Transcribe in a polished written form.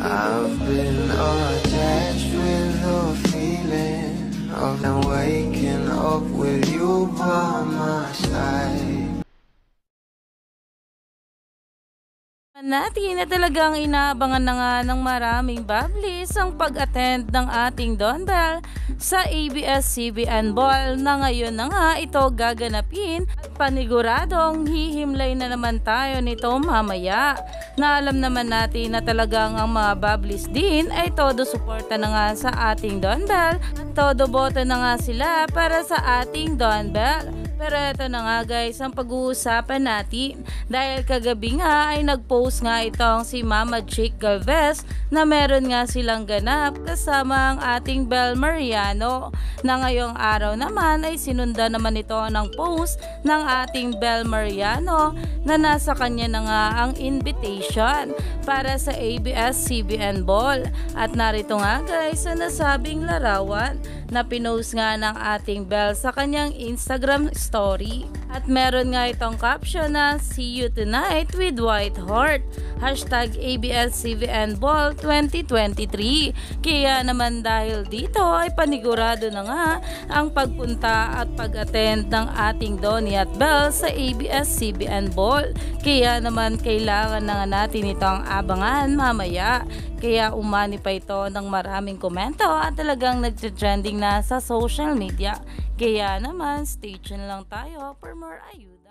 I've been attached with the feeling of now waking up with you by my side. Natin na talagang inaabangan na nga ng maraming bablis ang pag-attend ng ating Don Bell sa ABS-CBN Ball na ngayon na nga ito gaganapin at paniguradong hihimlay na naman tayo nito mamaya. Na alam naman natin na talagang ang mga bablis din ay todo suporta na nga sa ating Don Bell at todo boto na nga sila para sa ating Don Bell. Pero ito na nga guys ang pag-uusapan natin dahil kagabi nga ay nag-post nga itong si Mama Chick Galvez na meron nga silang ganap kasama ang ating Bel Mariano na ngayong araw naman ay sinunda naman ito ng post ng ating Bel Mariano na nasa kanya na nga ang invitation para sa ABS-CBN Ball at narito nga guys sa nasabing larawan na pinost nga ng ating Bel sa kanyang Instagram story. At meron nga itong caption na "See you tonight with White Heart" #ABS-CBN Ball 2023. Kaya naman dahil dito ay panigurado na nga ang pagpunta at pag-attend ng ating Donnie at Bel sa ABS-CBN Ball. Kaya naman kailangan na nga natin itong abangan mamaya. Kaya umani pa ito ng maraming komento at talagang nagte-trending na sa social media. Kaya naman stay tuned lang tayo for more ayuda.